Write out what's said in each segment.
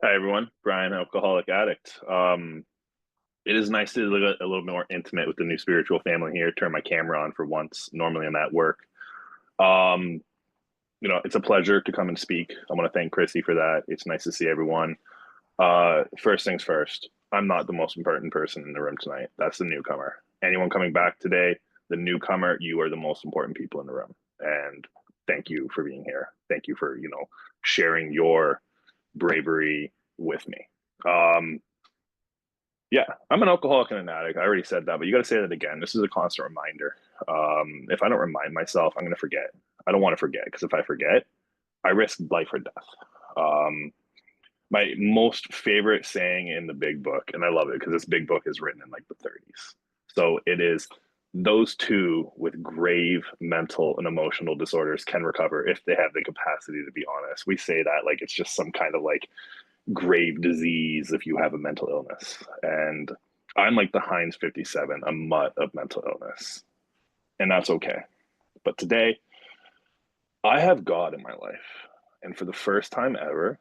Hi everyone, Brian, alcoholic addict. It is nice to look a little more intimate with the new spiritual family here. Turn my camera on for once. Normally I'm at work. Um, it's a pleasure to come and speak. I want to thank Chrissy for that. It's nice to see everyone. First things first, I'm not the most important person in the room tonight. That's the newcomer. Anyone coming back today, the newcomer, you are the most important people in the room. And thank you for being here. Thank you for, sharing your bravery with me. Um, yeah, I'm an alcoholic and an addict. I already said that, but you got to say that again. This is a constant reminder. If I don't remind myself, I'm going to forget. I don't want to forget because if I forget, I risk life or death. Um, my most favorite saying in the big book, and I love it because this big book is written in like the 30s. So it is those two with grave mental and emotional disorders can recover if they have the capacity to be honest. We say that like it's just some kind of like grave disease if you have a mental illness. And I'm like the Heinz 57, a mutt of mental illness. And that's okay. But today, I have God in my life. And for the first time ever,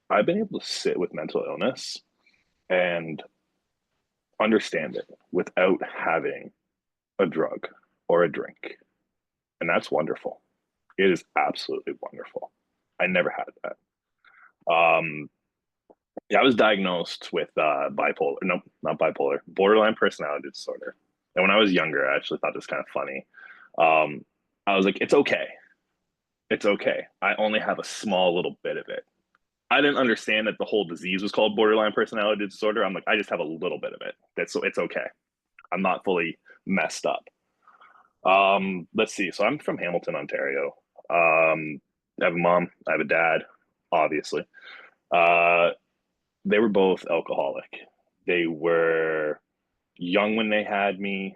I've been able to sit with mental illness and understand it without having a drug or a drink. And that's wonderful. It is absolutely wonderful. I never had that. Yeah, I was diagnosed with bipolar, no, not bipolar, borderline personality disorder. And when I was younger, I actually thought this kind of funny. Um, I was like, it's okay. It's okay. I only have a small little bit of it. I didn't understand that the whole disease was called borderline personality disorder. I'm like, I just have a little bit of it. That's so it's okay. I'm not fully messed up. Let's see. So I'm from Hamilton, Ontario. I have a mom, I have a dad, obviously. Uh, they were both alcoholic. They were young when they had me.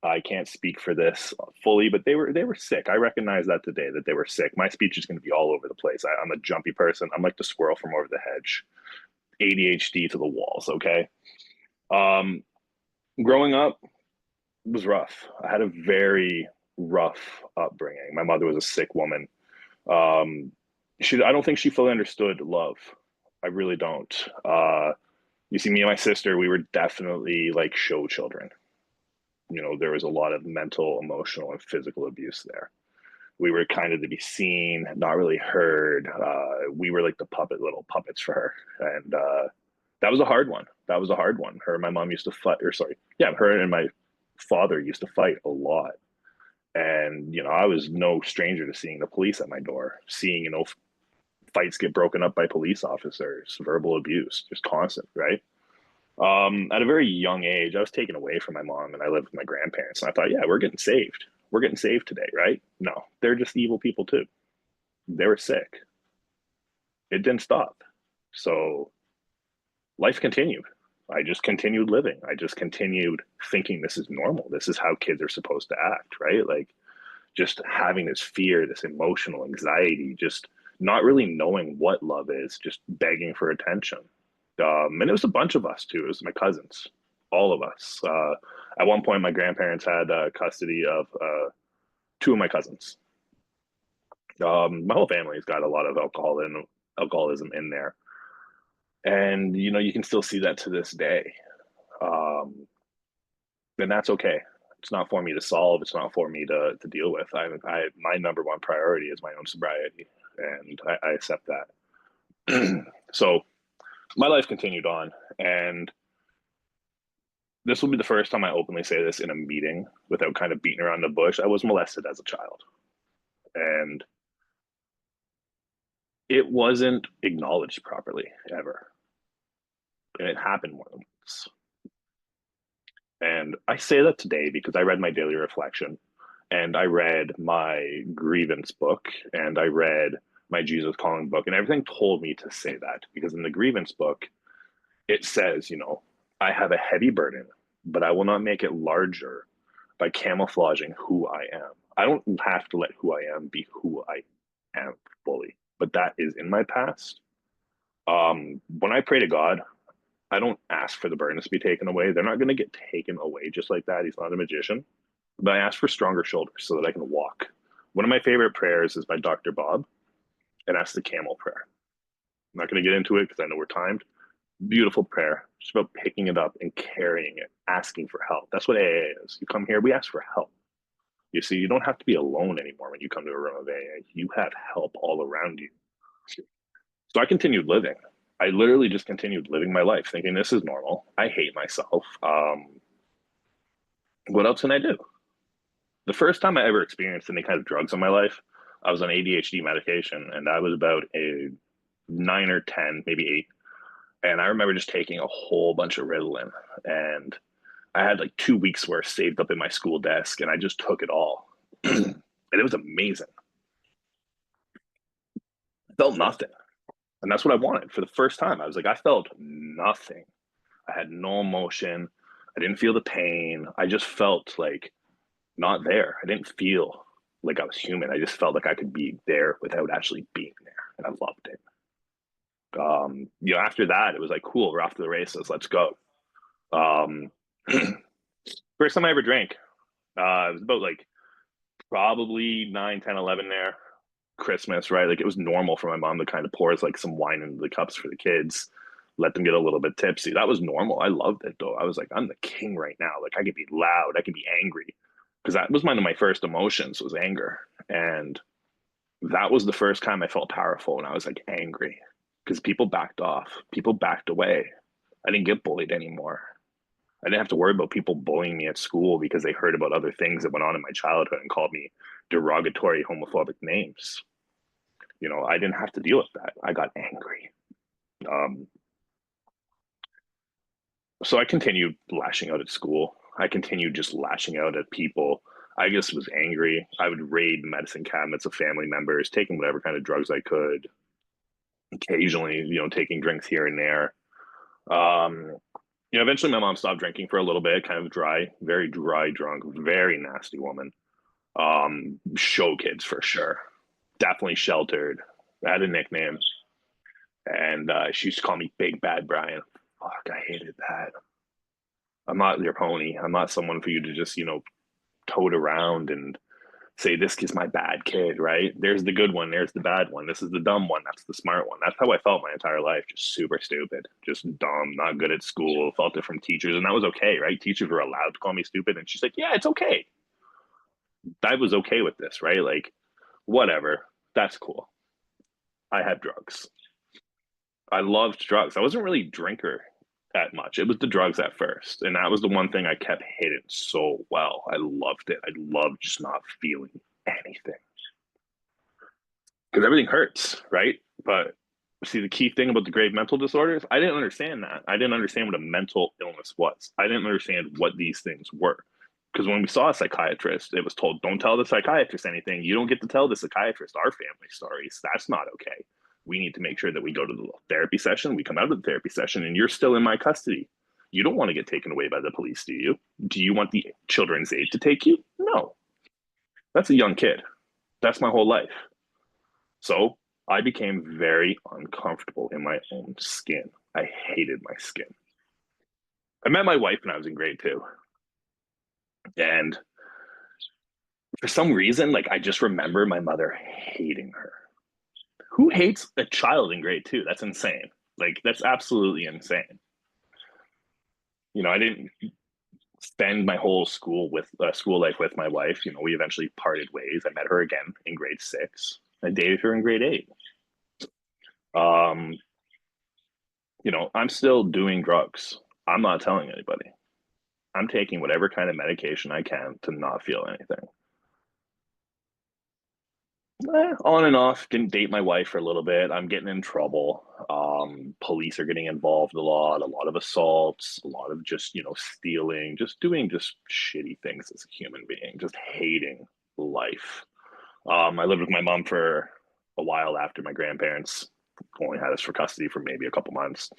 I can't speak for this fully, but they were sick. I recognize that today that they were sick. My speech is going to be all over the place. I'm a jumpy person. I'm like the squirrel from over the hedge. ADHD to the walls. Okay. Um, Growing up was rough. I had a very rough upbringing. My mother was a sick woman. Um, I don't think she fully understood love. I really don't. You see, me and my sister, we were definitely like show children. There was a lot of mental, emotional, and physical abuse there. We were kind of to be seen, not really heard. We were like the little puppets for her. And that was a hard one. That was a hard one. Her and my mom used to fight, or sorry, yeah, her and my father used to fight a lot. And, I was no stranger to seeing the police at my door, seeing, fights get broken up by police officers, verbal abuse, just constant, right? At a very young age, I was taken away from my mom and I lived with my grandparents. And I thought, yeah, we're getting saved. We're getting saved today, right? No, they're just evil people too. They were sick. It didn't stop. So life continued. I just continued living. I just continued thinking this is normal. This is how kids are supposed to act, right? Like just having this fear, this emotional anxiety, just not really knowing what love is, just begging for attention. And it was a bunch of us too. It was my cousins, all of us. At one point, my grandparents had custody of two of my cousins. My whole family's got a lot of alcoholism in there, and you can still see that to this day. Um, and that's okay. It's not for me to solve. It's not for me to deal with. My number one priority is my own sobriety, and I accept that. So my life continued on, and this will be the first time I openly say this in a meeting without kind of beating around the bush. I was molested as a child, and it wasn't acknowledged properly ever. And it happened more than once. And I say that today because I read my daily reflection and I read my grievance book and I read my Jesus calling book, and everything told me to say that because in the grievance book, it says, I have a heavy burden, but I will not make it larger by camouflaging who I am. I don't have to let who I am be who I am fully, but that is in my past. When I pray to God, I don't ask for the burdens to be taken away. They're not going to get taken away just like that. He's not a magician. But I ask for stronger shoulders so that I can walk. One of my favorite prayers is by Dr. Bob, and that's the camel prayer. I'm not going to get into it because I know we're timed. Beautiful prayer. Just about picking it up and carrying it, asking for help. That's what AA is. You come here, we ask for help. You see, you don't have to be alone anymore when you come to a room of AA. You have help all around you. So I continued living. I literally just continued living my life, thinking this is normal. I hate myself. What else can I do? The first time I ever experienced any kind of drugs in my life, I was on ADHD medication, and I was about a 9 or 10, maybe 8. And I remember just taking a whole bunch of Ritalin, and I had like 2 weeks worth saved up in my school desk, and I just took it all. And it was amazing. I felt nothing. And that's what I wanted for the first time. I was like, I felt nothing. I had no emotion. I didn't feel the pain. I just felt like not there. I didn't feel like I was human. I just felt like I could be there without actually being there. And I loved it. After that, it was like, cool, we're off to the races. Let's go. Um, First time I ever drank, it was about like probably 9, 10, 11 there. Christmas, right? Like it was normal for my mom to kind of pour like some wine into the cups for the kids, let them get a little bit tipsy. That was normal. I loved it though. I was like, I'm the king right now. Like I could be loud, I could be angry. Because that was one of my first emotions was anger. And that was the first time I felt powerful and I was like angry. Because people backed off, people backed away. I didn't get bullied anymore. I didn't have to worry about people bullying me at school because they heard about other things that went on in my childhood and called me derogatory homophobic names. I didn't have to deal with that. I got angry. Um, so I continued lashing out at school. I continued just lashing out at people. I just was angry. I would raid medicine cabinets of family members, taking whatever kind of drugs I could, occasionally, taking drinks here and there. Um, Eventually my mom stopped drinking for a little bit, kind of dry, very dry drunk, very nasty woman. Show kids for sure. Definitely sheltered. I had a nickname. And she used to call me Big Bad Brian. Fuck, I hated that. I'm not your pony. I'm not someone for you to just, tote around and say, this is my bad kid, right? There's the good one. There's the bad one. This is the dumb one. That's the smart one. That's how I felt my entire life. Just super stupid, just dumb, not good at school, felt it from teachers. And that was okay, right? Teachers were allowed to call me stupid. And she's like, yeah, it's okay. I was okay with this, right? Like, whatever. That's cool. I had drugs. I loved drugs. I wasn't really a drinker that much. It was the drugs at first. And that was the one thing I kept hating so well. I loved it. I loved just not feeling anything. Because everything hurts, right? But see, the key thing about the grave mental disorders, I didn't understand that. I didn't understand what a mental illness was. I didn't understand what these things were. Because when we saw a psychiatrist, it was told, don't tell the psychiatrist anything. You don't get to tell the psychiatrist our family stories. That's not okay. We need to make sure that we go to the therapy session, we come out of the therapy session, and you're still in my custody. You don't want to get taken away by the police, do you? Do you want the children's aid to take you? No. That's a young kid. That's my whole life. So I became very uncomfortable in my own skin. I hated my skin. I met my wife when I was in grade 2. And for some reason, like I just remember my mother hating her. Who hates a child in grade 2? That's insane. Like that's absolutely insane. I didn't spend my whole school life with my wife. We eventually parted ways. I met her again in grade 6. I dated her in grade 8. Um, I'm still doing drugs. I'm not telling anybody. I'm taking whatever kind of medication I can to not feel anything. On and off, didn't date my wife for a little bit. I'm getting in trouble. Police are getting involved a lot of assaults, a lot of just, stealing, just doing just shitty things as a human being, just hating life. I lived with my mom for a while after my grandparents only had us for custody for maybe a couple months.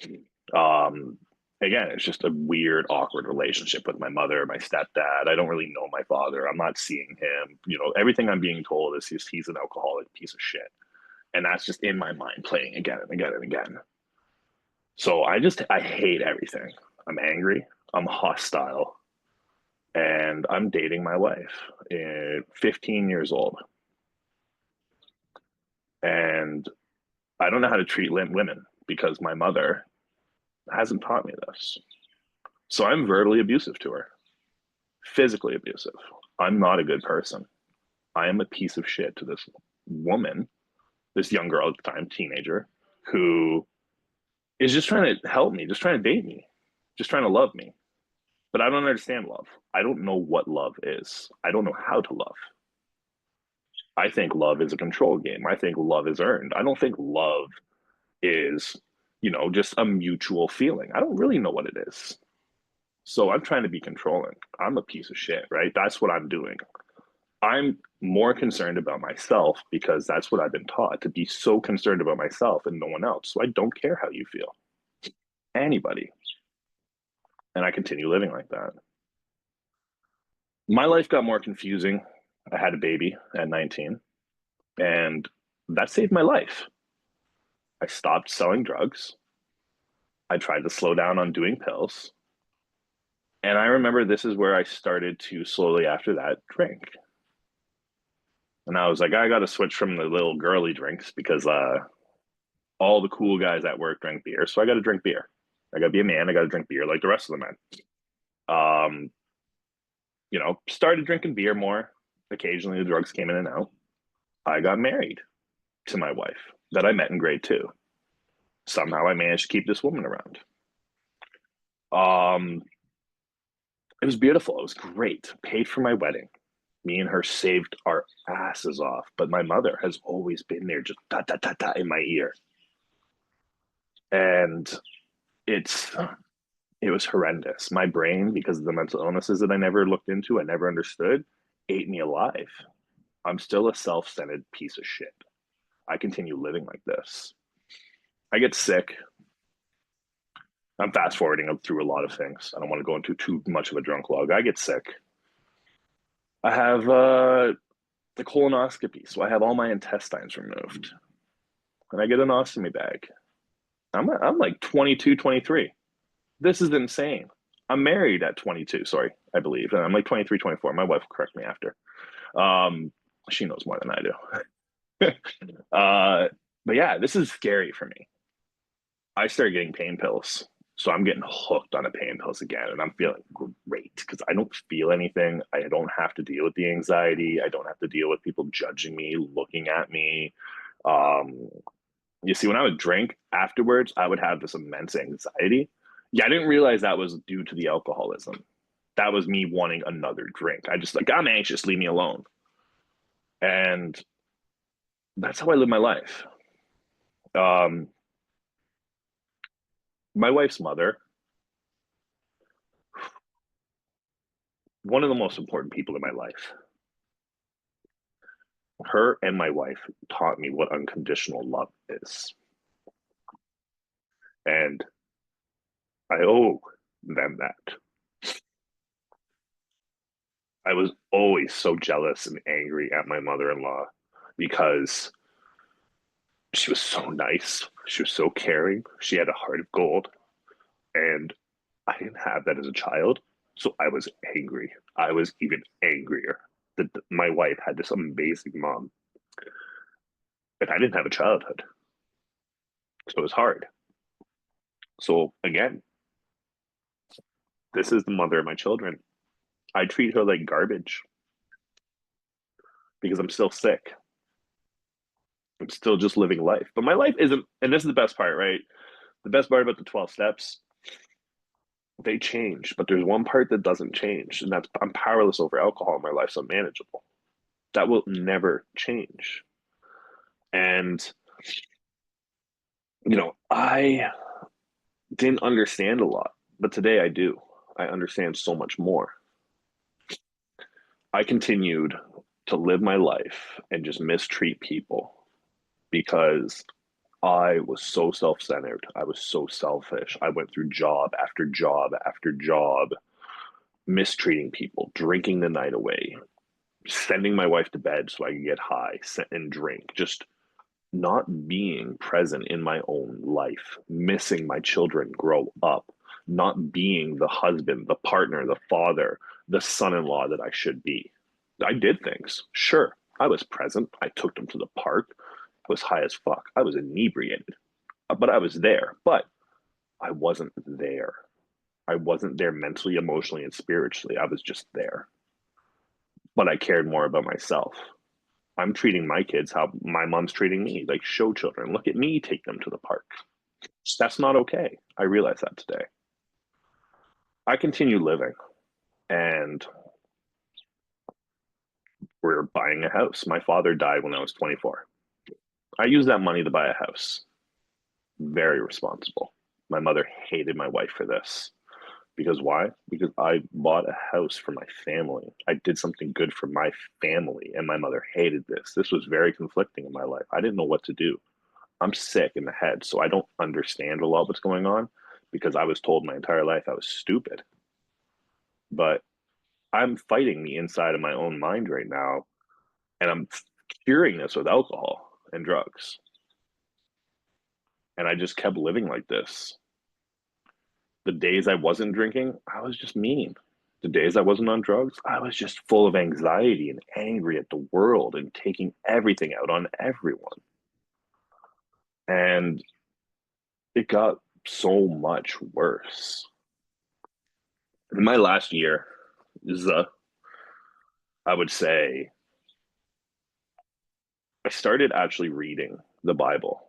Um, Again, it's just a weird, awkward relationship with my mother, my stepdad. I don't really know my father. I'm not seeing him. Everything I'm being told is he's an alcoholic piece of shit. And that's just in my mind playing again and again and again. So I hate everything. I'm angry. I'm hostile. And I'm dating my wife at 15 years old. And I don't know how to treat women because my mother hasn't taught me this. So I'm verbally abusive to her, physically abusive. I'm not a good person. I am a piece of shit to this woman, this young girl at the time, teenager, who is just trying to help me, just trying to date me, just trying to love me. But I don't understand love. I don't know what love is. I don't know how to love. I think love is a control game. I think love is earned. I don't think love is, just a mutual feeling. I don't really know what it is. So I'm trying to be controlling. I'm a piece of shit, right? That's what I'm doing. I'm more concerned about myself because that's what I've been taught, to be so concerned about myself and no one else. So I don't care how you feel, anybody. And I continue living like that. My life got more confusing. I had a baby at 19, and that saved my life. I stopped selling drugs. I tried to slow down on doing pills. And I remember this is where I started to slowly, after that, drink. And I was like, I got to switch from the little girly drinks because all the cool guys at work drank beer. So I got to drink beer. I got to be a man. I got to drink beer like the rest of the men. Um, started drinking beer more. Occasionally, the drugs came in and out. I got married to my wife that I met in grade two. Somehow I managed to keep this woman around. Um, it was beautiful. It was great. Paid for my wedding. Me and her saved our asses off. But my mother has always been there, just da da da da in my ear. And it's it was horrendous. My brain, because of the mental illnesses that I never looked into, I never understood, ate me alive. I'm still a self-centered piece of shit. I continue living like this. I get sick. I'm fast forwarding through a lot of things. I don't want to go into too much of a drunk log. I get sick. I have the colonoscopy, so I have all my intestines removed, and I get an ostomy bag. I'm like 22, 23. This is insane. I'm married at 22, sorry, I believe. And I'm like 23, 24. My wife will correct me after. Um, she knows more than I do. But yeah, this is scary for me. I started getting pain pills. So I'm getting hooked on the pain pills again, and I'm feeling great because I don't feel anything. I don't have to deal with the anxiety. I don't have to deal with people judging me, looking at me. Um, you see, when I would drink afterwards, I would have this immense anxiety. Yeah, I didn't realize that was due to the alcoholism. That was me wanting another drink. I just like, I'm anxious, leave me alone. And that's how I live my life. Um, my wife's mother, one of the most important people in my life, her and my wife taught me what unconditional love is. And I owe them that. I was always so jealous and angry at my mother in law because she was so nice. She was so caring. She had a heart of gold. And I didn't have that as a child. So I was angry. I was even angrier that my wife had this amazing mom. And I didn't have a childhood. So it was hard. So again, this is the mother of my children. I treat her like garbage because I'm still sick. I'm still just living life. But my life isn't, and this is the best part, right? The best part about the 12 steps, they change, but there's one part that doesn't change, and that's I'm powerless over alcohol. My life's unmanageable. That will never change. And, I didn't understand a lot, but today I do. I understand so much more. I continued to live my life and just mistreat people because I was so self centered. I was so selfish. I went through job after job after job, mistreating people, drinking the night away, sending my wife to bed so I could get high and drink, just not being present in my own life, missing my children grow up, not being the husband, the partner, the father, the son in law that I should be. I did things. Sure, I was present. I took them to the park. I was high as fuck. I was inebriated, but I was there. But I wasn't there. I wasn't there mentally, emotionally, and spiritually. I was just there. But I cared more about myself. I'm treating my kids how my mom's treating me, like show children. Look at me take them to the park. That's not okay. I realize that today. I continue living and we're buying a house. My father died when I was 24. I used that money to buy a house. Very responsible. My mother hated my wife for this. Because why? Because I bought a house for my family. I did something good for my family, and my mother hated this. This was very conflicting in my life. I didn't know what to do. I'm sick in the head, so I don't understand a lot what's going on because I was told my entire life I was stupid. But I'm fighting the inside of my own mind right now, and I'm curing this with alcohol and drugs. And I just kept living like this. The days I wasn't drinking, I was just mean. The days I wasn't on drugs, I was just full of anxiety and angry at the world and taking everything out on everyone. And it got so much worse. In my last year, is I would say I started actually reading the Bible.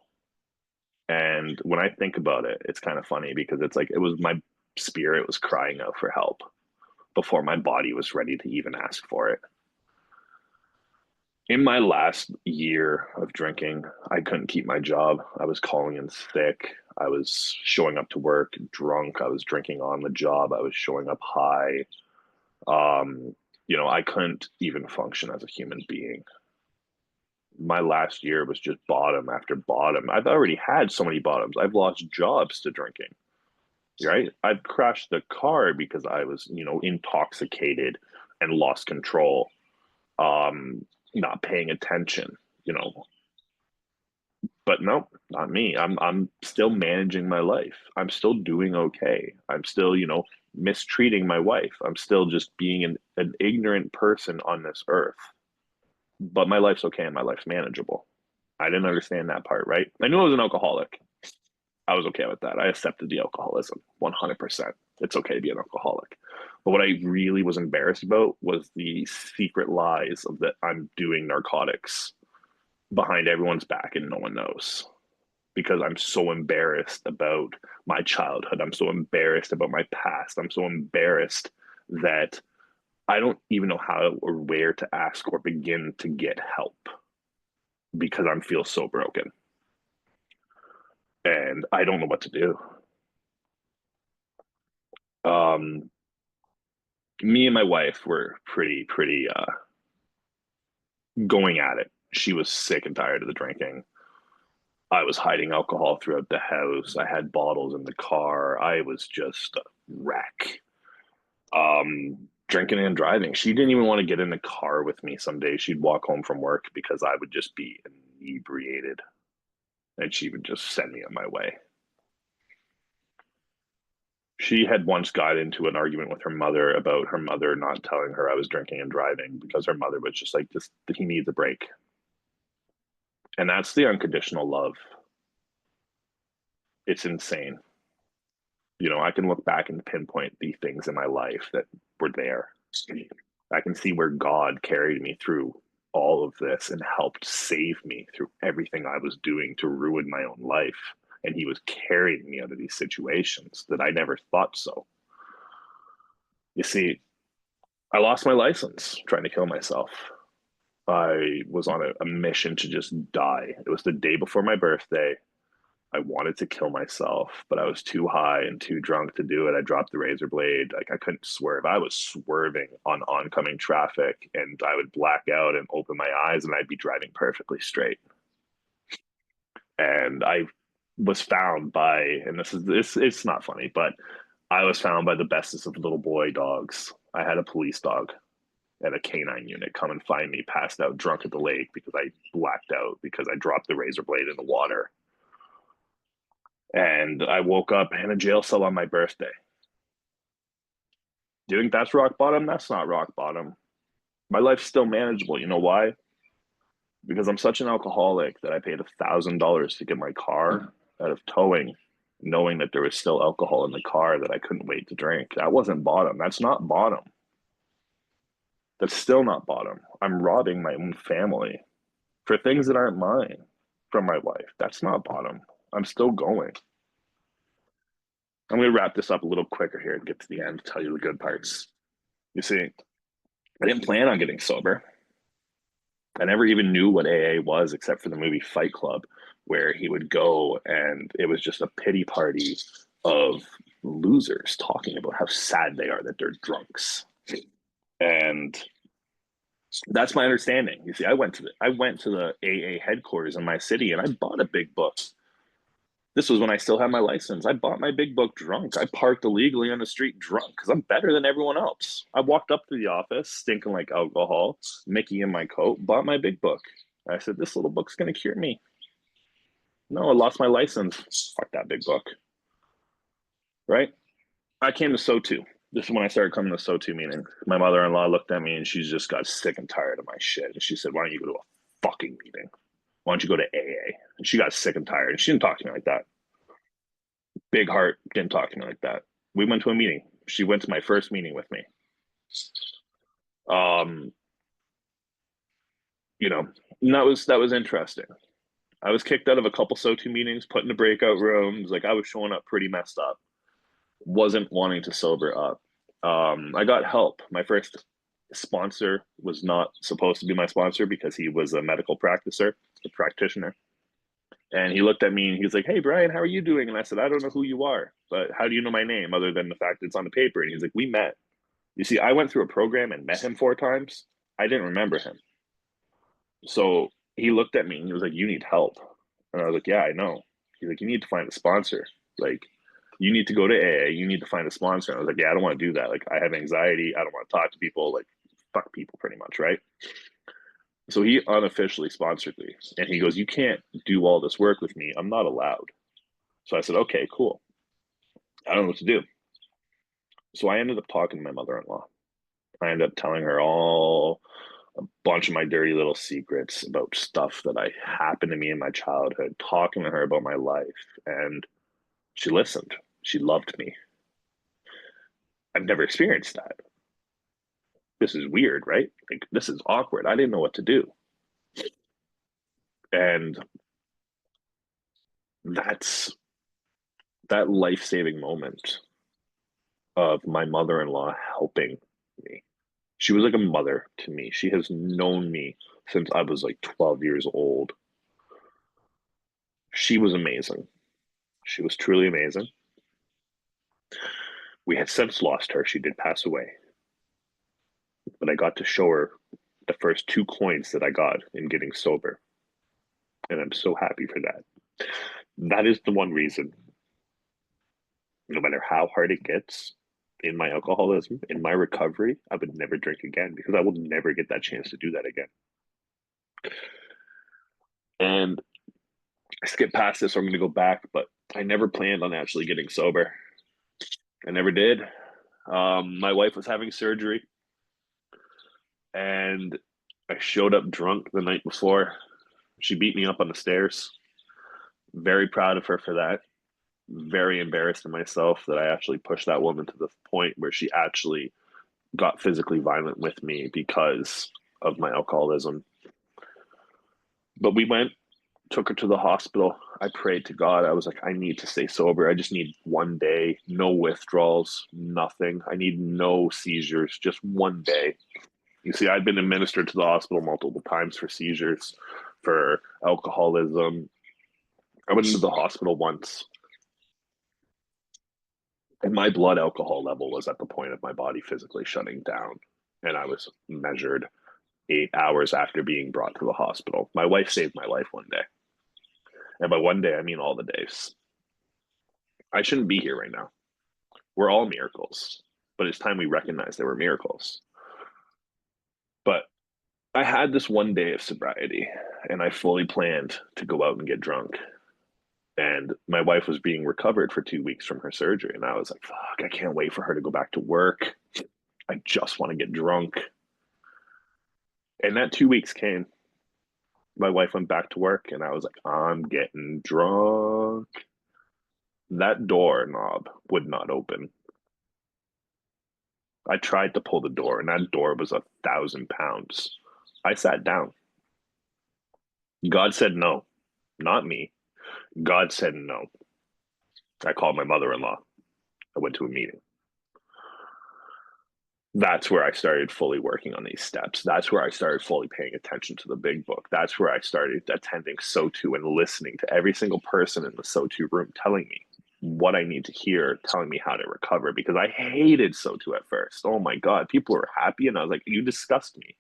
And when I think about it, it's kind of funny because it's like it was my spirit was crying out for help before my body was ready to even ask for it. In my last year of drinking, I couldn't keep my job. I was calling in sick. I was showing up to work drunk. I was drinking on the job. I was showing up high. Um, I couldn't even function as a human being. My last year was just bottom after bottom. I've already had so many bottoms. I've lost jobs to drinking, right? I've crashed the car because I was, intoxicated and lost control, not paying attention, you know. But no, not me. I'm still managing my life. I'm still doing okay. I'm still, mistreating my wife. I'm still just being an ignorant person on this earth. But my life's okay and my life's manageable. I didn't understand that part, right? I knew I was an alcoholic. I was okay with that. I accepted the alcoholism 100%. It's okay to be an alcoholic. But what I really was embarrassed about was the secret lies of that I'm doing narcotics behind everyone's back and no one knows because I'm so embarrassed about my childhood. I'm so embarrassed about my past. I'm so embarrassed that I don't even know how or where to ask or begin to get help because I feel so broken and I don't know what to do. Um, Me and my wife were pretty going at it. She was sick and tired of the drinking. I was hiding alcohol throughout the house. I had bottles in the car. I was just a wreck. Drinking and driving. She didn't even want to get in the car with me some days. She'd walk home from work because I would just be inebriated and she would just send me on my way. She had once got into an argument with her mother about her mother not telling her I was drinking and driving because her mother was just like, this, he needs a break. And that's the unconditional love. It's insane. I can look back and pinpoint the things in my life that were there. I can see where God carried me through all of this and helped save me through everything I was doing to ruin my own life. And he was carrying me out of these situations that I never thought so. You see, I lost my license trying to kill myself. I was on a mission to just die. It was the day before my birthday. I wanted to kill myself, but I was too high and too drunk to do it. I dropped the razor blade. Like I couldn't swerve. I was swerving on oncoming traffic and I would black out and open my eyes and I'd be driving perfectly straight. And I was found by, and this it's not funny, but I was found by the bestest of little boy dogs. I had a police dog and a canine unit come and find me passed out drunk at the lake because I blacked out because I dropped the razor blade in the water. And I woke up in a jail cell on my birthday. Do you think that's rock bottom? That's not rock bottom. My life's still manageable. You know why? because I'm such an alcoholic that I paid $1,000 to get my car out of towing, knowing that there was still alcohol in the car that I couldn't wait to drink. That wasn't bottom. That's not bottom. That's still not bottom. I'm robbing my own family for things that aren't mine from my wife. That's not bottom. I'm still going. I'm going to wrap this up a little quicker here and get to the end, tell you the good parts. You see, I didn't plan on getting sober. I never even knew what AA was except for the movie Fight Club, where he would go and it was just a pity party of losers talking about how sad they are that they're drunks. And that's my understanding. You see, I went to the AA headquarters in my city and I bought a big book. This was when I still had my license. I bought my big book drunk. I parked illegally on the street drunk because I'm better than everyone else. I walked up to the office stinking like alcohol, Mickey in my coat, bought my big book. I said, this little book's going to cure me. No, I lost my license. Fuck that big book. Right? I came to SO2. This is when I started coming to SO2 meetings. My mother-in-law looked at me and she just got sick and tired of my shit. And she said, why don't you go to a fucking meeting? Why don't you go to AA? And she got sick and tired. And she didn't talk to me like that. Big heart, didn't talk to me like that. We went to a meeting. She went to my first meeting with me. Um, you know, and that was interesting. I was kicked out of a couple SO2 meetings, put in the breakout rooms. Like I was showing up pretty messed up. Wasn't wanting to sober up. I got help. My first sponsor was not supposed to be my sponsor because he was a medical practitioner. And he looked at me and he was like, hey, Brian, how are you doing? And I said, I don't know who you are, but how do you know my name other than the fact that it's on the paper? And he's like, we met. You see, I went through a program and met him 4 times. I didn't remember him. So he looked at me and he was like, you need help. And I was like, yeah, I know. He's like, you need to find a sponsor. Like, you need to go to AA. You need to find a sponsor. And I was like, yeah, I don't want to do that. Like, I have anxiety. I don't want to talk to people. Like, fuck people pretty much, right? So he unofficially sponsored me. And he goes, you can't do all this work with me. I'm not allowed. So I said, okay, cool. I don't know what to do. So I ended up talking to my mother-in-law. I ended up telling her all a bunch of my dirty little secrets about stuff that I happened to me in my childhood, talking to her about my life. And she listened. She loved me. I've never experienced that. This is weird, right? Like, this is awkward. I didn't know what to do. And that's that life-saving moment of my mother-in-law helping me. She was like a mother to me. She has known me since I was like 12 years old. She was amazing. She was truly amazing. We have since lost her. She did pass away. But I got to show her the first 2 coins that I got in getting sober. And I'm so happy for that. That is the one reason, no matter how hard it gets in my alcoholism, in my recovery, I would never drink again because I will never get that chance to do that again. And I skipped past this, so I'm going to go back, but I never planned on actually getting sober. I never did. My wife was having surgery, and I showed up drunk the night before. She beat me up on the stairs. Very proud of her for that. Very embarrassed of myself that I actually pushed that woman to the point where she actually got physically violent with me because of my alcoholism. But we went, took her to the hospital. I prayed to God. I was like, I need to stay sober. I just need 1 day, no withdrawals, nothing. I need no seizures, just 1 day. You see, I'd been administered to the hospital multiple times for seizures, for alcoholism. I went into the hospital once, and my blood alcohol level was at the point of my body physically shutting down. And I was measured 8 hours after being brought to the hospital. My wife saved my life 1 day. And by 1 day, I mean all the days. I shouldn't be here right now. We're all miracles, but it's time we recognize they were miracles. But I had this 1 day of sobriety, and I fully planned to go out and get drunk. And my wife was being recovered for 2 weeks from her surgery. And I was like, fuck, I can't wait for her to go back to work. I just want to get drunk. And that 2 weeks came. My wife went back to work, and I was like, I'm getting drunk. That door knob would not open. I tried to pull the door, and that door was 1,000 pounds. I sat down. God said no, not me. God said no. I called my mother-in-law. I went to a meeting. That's where I started fully working on these steps. That's where I started fully paying attention to the big book. That's where I started attending SOTU and listening to every single person in the SOTU room telling me what I need to hear, telling me how to recover, because I hated SOTU at first. Oh my God, people were happy. And I was like, you disgust me.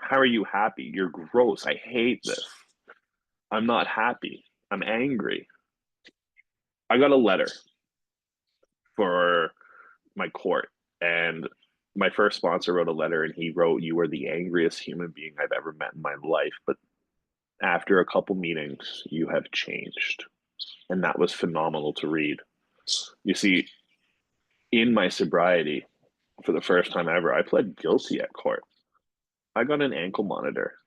How are you happy? You're gross. I hate this. I'm not happy. I'm angry. I got a letter for my court, and my first sponsor wrote a letter, and he wrote, "You are the angriest human being I've ever met in my life, but after a couple meetings you have changed." And that was phenomenal to read. You see, in my sobriety, for the first time ever, I pled guilty at court. I got an ankle monitor.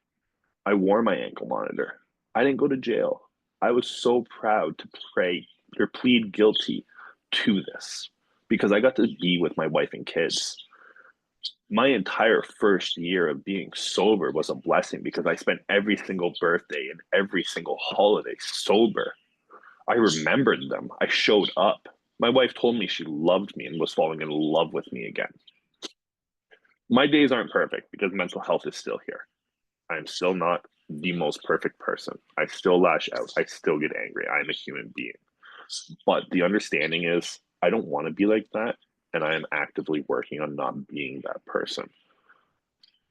I wore my ankle monitor. I didn't go to jail. I was so proud to pray or plead guilty to this because I got to be with my wife and kids. My entire first year of being sober was a blessing because I spent every single birthday and every single holiday sober. I remembered them. I showed up. My wife told me she loved me and was falling in love with me again. My days aren't perfect because mental health is still here. I'm still not the most perfect person. I still lash out. I still get angry. I'm a human being. But the understanding is I don't want to be like that. And I am actively working on not being that person.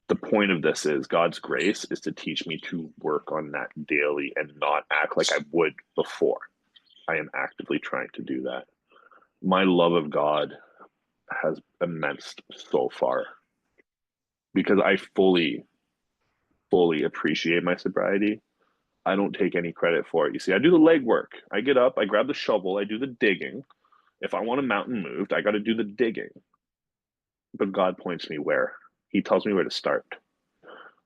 The point of this is God's grace is to teach me to work on that daily and not act like I would before. I am actively trying to do that. My love of God has immense so far because I fully appreciate my sobriety. I don't take any credit for it. You see, I do the legwork. I get up, I grab the shovel, I do the digging. If I want a mountain moved, I got to do the digging. But God points me where. He tells me where to start.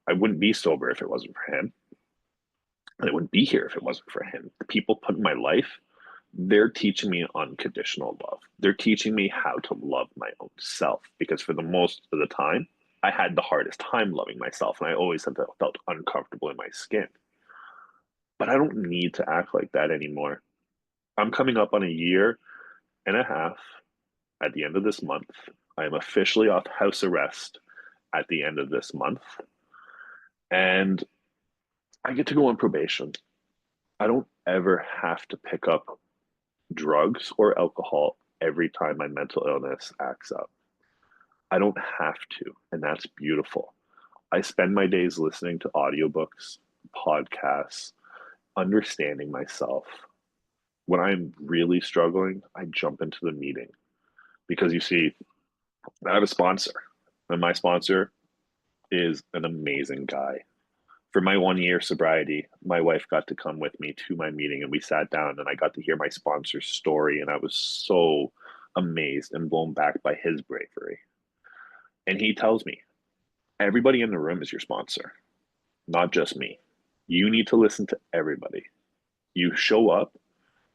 I wouldn't be sober if it wasn't for Him. And I wouldn't be here if it wasn't for Him. The people put in my life, they're teaching me unconditional love. They're teaching me how to love my own self because for the most of the time, I had the hardest time loving myself and I always have felt uncomfortable in my skin. But I don't need to act like that anymore. I'm coming up on a year and a half at the end of this month. I am officially off house arrest at the end of this month. And I get to go on probation. I don't ever have to pick up drugs or alcohol every time my mental illness acts up. I don't have to, and that's beautiful. I spend my days listening to audiobooks, podcasts, understanding myself. When I'm really struggling, I jump into the meeting because you see, I have a sponsor, and my sponsor is an amazing guy. For my 1 year sobriety, my wife got to come with me to my meeting and we sat down and I got to hear my sponsor's story and I was so amazed and blown back by his bravery. And he tells me, everybody in the room is your sponsor, not just me. You need to listen to everybody. You show up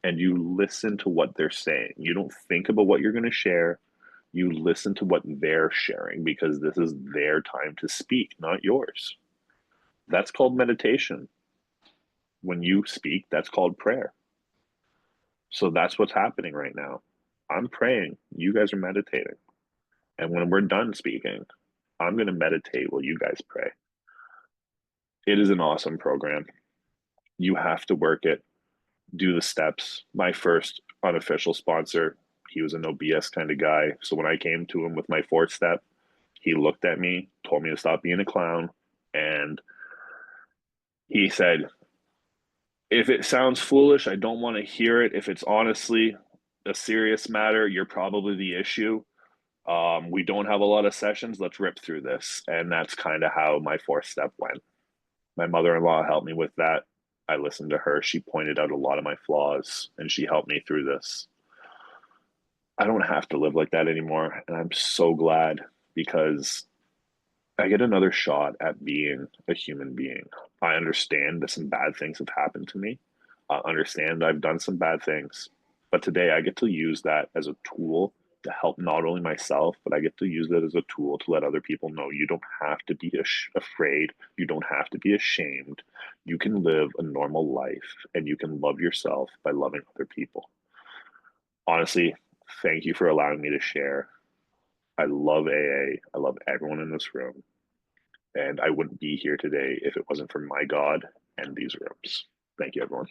and you listen to what they're saying. You don't think about what you're going to share. You listen to what they're sharing because this is their time to speak, not yours. That's called meditation. When you speak, that's called prayer. So that's what's happening right now. I'm praying. You guys are meditating. And when we're done speaking, I'm going to meditate while you guys pray. It is an awesome program. You have to work it, do the steps. My first unofficial sponsor, he was a no BS kind of guy. So when I came to him with my fourth step, he looked at me, told me to stop being a clown, and he said, if it sounds foolish, I don't want to hear it. If it's honestly a serious matter, you're probably the issue. We don't have a lot of sessions. Let's rip through this. And that's kind of how my fourth step went. My mother-in-law helped me with that. I listened to her. She pointed out a lot of my flaws and she helped me through this. I don't have to live like that anymore. And I'm so glad because I get another shot at being a human being. I understand that some bad things have happened to me. I understand I've done some bad things, but today I get to use that as a tool to help not only myself, but I get to use that as a tool to let other people know you don't have to be afraid. You don't have to be ashamed. You can live a normal life and you can love yourself by loving other people. Honestly, thank you for allowing me to share. I love AA. I love everyone in this room. And I wouldn't be here today if it wasn't for my God and these rooms. Thank you, everyone.